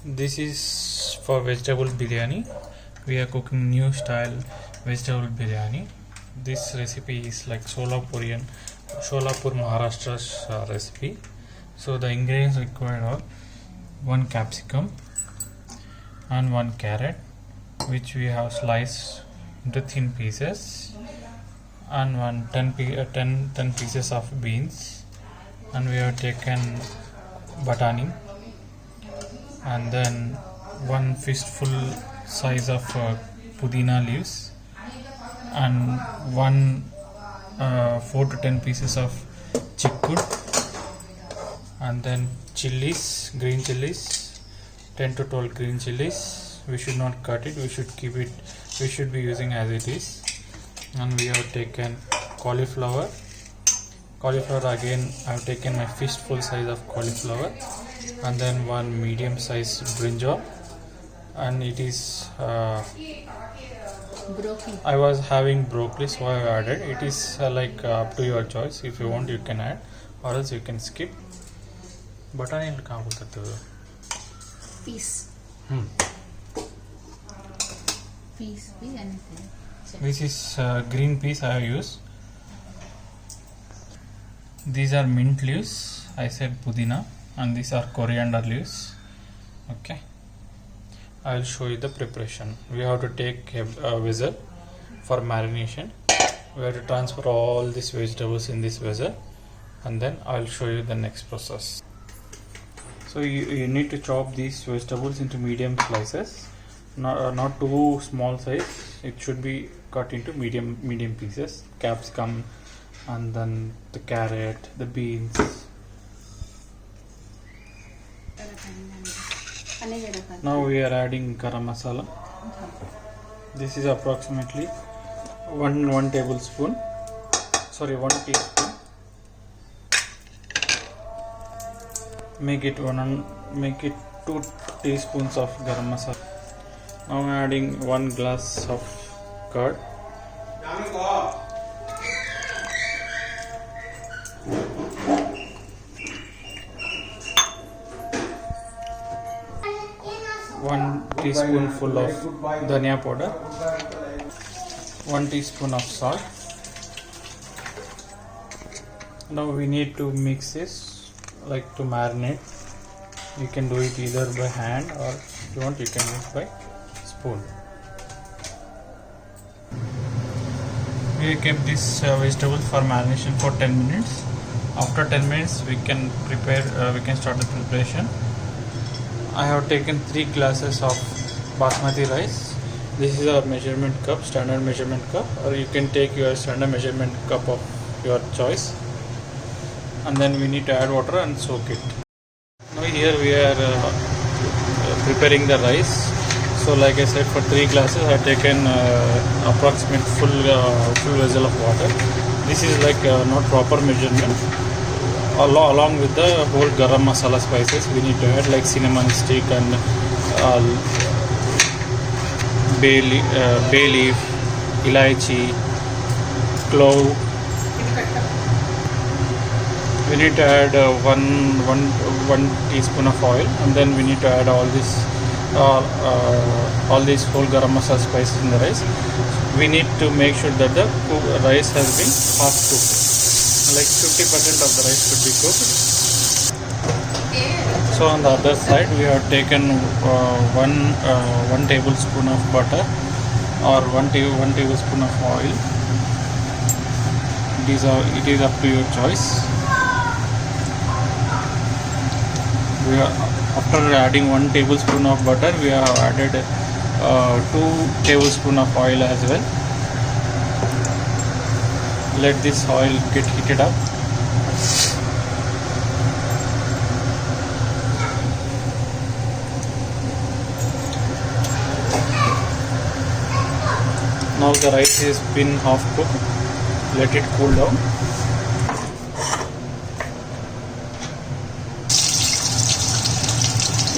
This is for vegetable biryani. We are cooking new style vegetable biryani. This recipe is like Solapur Maharashtra's recipe. So the ingredients required are 1 capsicum and 1 carrot, which we have sliced into thin pieces, and 10 pieces of beans, and we have taken batani, and then 1 fistful size of pudina leaves, and 4 to 10 pieces of chikkud, and then chilies, green chilies, 10 to 12 green chilies. We should not cut it, we should keep it, we should be using as it is. And we have taken cauliflower again. I have taken my fistful size of cauliflower, and then 1 medium size brinjal, and it is broccoli. I was having broccoli, so I added. It is like up to your choice. If you want, you can add, or else you can skip. Batani कहाँ बोलते हो? Peas anything. This is green peas I have used. These are mint leaves. I said pudina, and these are coriander leaves. Okay. I will show you the preparation. We have to take a vessel for marination. We have to transfer all these vegetables in this vessel, and then I will show you the next process. So you need to chop these vegetables into medium slices, not too small size. It should be cut into medium pieces. Capsicum, and then the carrot, the beans. Now we are adding garam masala. This is approximately 1 teaspoon. Make it 2 teaspoons of garam masala. Now I am adding 1 glass of curd. One teaspoonful of dhania powder, 1 teaspoon of salt. Now we need to mix this like to marinate. You can do it either by hand, or if you want, you can use by spoon. We kept this vegetable for marination for 10 minutes. After 10 minutes, we can start the preparation. I have taken 3 glasses of basmati rice. This is a measurement cup, standard measurement cup, or you can take your standard measurement cup of your choice. And then we need to add water and soak it. Now here we are preparing the rice. So like I said, for 3 glasses I have taken approximate full vessel of water. This is like not proper measurement. Along with the whole garam masala spices, we need to add like cinnamon stick and bay leaf, elaichi, clove. We need to add one teaspoon of oil, and then we need to add all these whole garam masala spices in the rice. We need to make sure that the rice has been half cooked, like 50% of the rice should be cooked. So on the other side, we have taken 1 tablespoon of butter, or 1 tablespoon of oil. It is up to your choice. After adding 1 tablespoon of butter, we have added 2 tablespoons of oil as well. Let this oil get heated up. Now the rice has been half cooked. Let it cool down.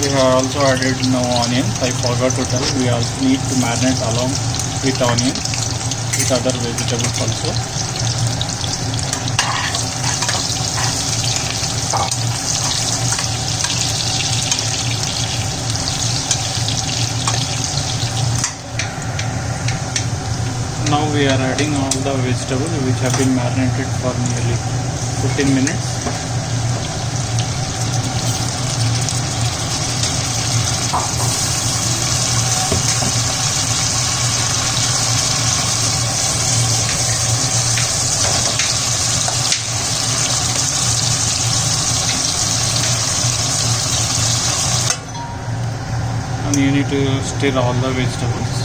We have also added now onions. I forgot to tell. We also need to marinate along with onions, with other vegetables also. we are adding all the vegetables which have been marinated for nearly 15 minutes. And you need to stir all the vegetables.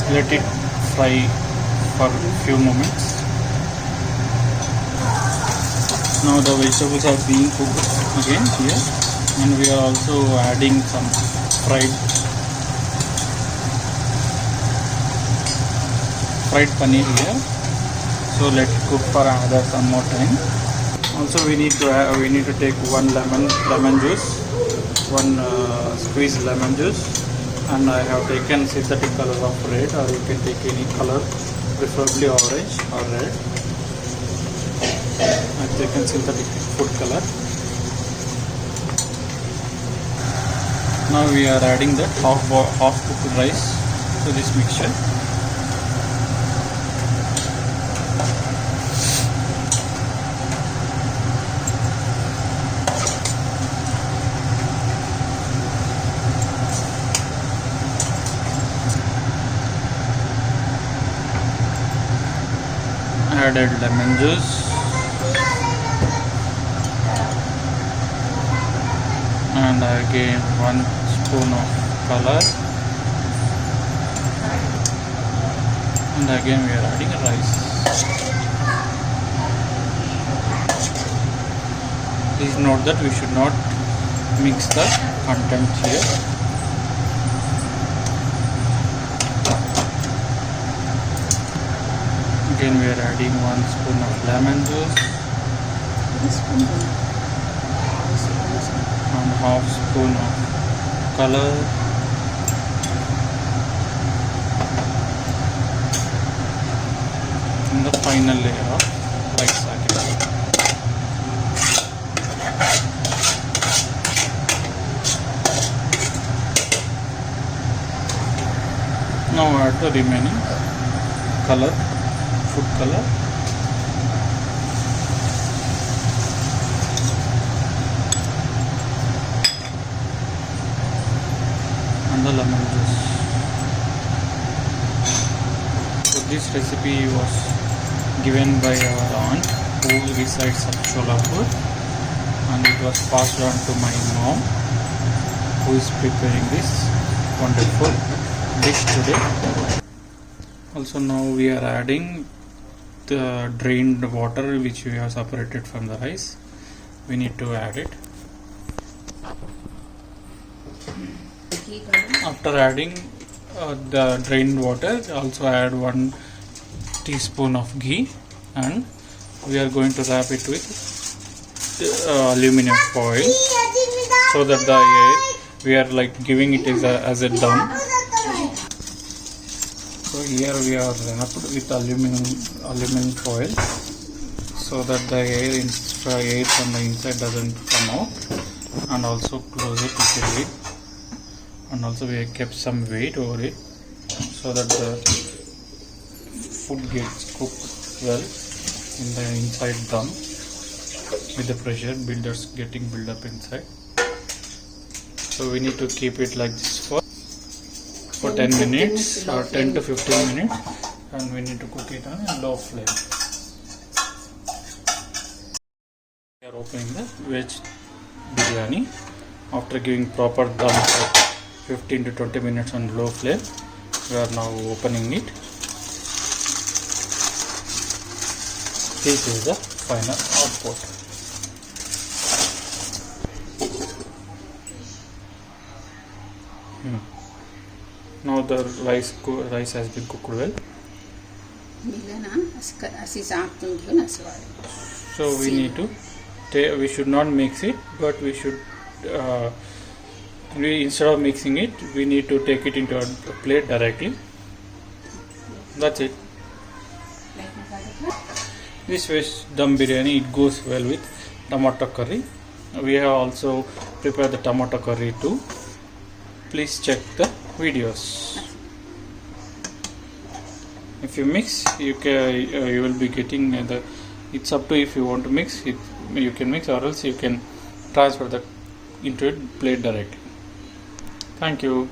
Let it fry for a few moments. Now the vegetables are being cooked again here, and we are also adding some fried paneer here. So let it cook for another some more time. Also we need to take one lemon juice, one squeezed lemon juice. And I have taken synthetic color of red, or you can take any color, preferably orange or red. I have taken synthetic food color. Now we are adding that half cooked rice to this mixture. Added lemon juice and again 1 spoon of color, and again we are adding rice. Please note that we should not mix the content here. Again we are adding 1 spoon of lemon juice and half spoon of color, and the final layer of rice again. Now add the remaining color, food color, and the lemon juice. So this recipe was given by our aunt who resides at Sholapur, and it was passed on to my mom who is preparing this wonderful dish today. Also now we are adding the drained water which we have separated from the rice. We need to add it. After adding the drained water, also add 1 teaspoon of ghee, and we are going to wrap it with aluminum foil so that the we are like giving it as a dum. So here we are wrapped with aluminum foil so that the air from the inside doesn't come out, and also close it with a lid, and also we have kept some weight over it so that the food gets cooked well in the inside dum with the pressure getting built up inside. So we need to keep it like this for 10 minutes or 10 to 15 minutes, and we need to cook it on a low flame. We are opening the veg biryani after giving proper dum for 15 to 20 minutes on low flame. We are now opening it. This is the final output. Now the rice has been cooked well. So we need to we should not mix it, but we should instead of mixing it, we need to take it into a plate directly. That's it. This veg dum biryani, it goes well with tomato curry. We have also prepared the tomato curry too. Please check the videos. If you mix, you will be getting the. It's up to if you want to mix it. You can mix, or else you can transfer that into a plate directly. Thank you.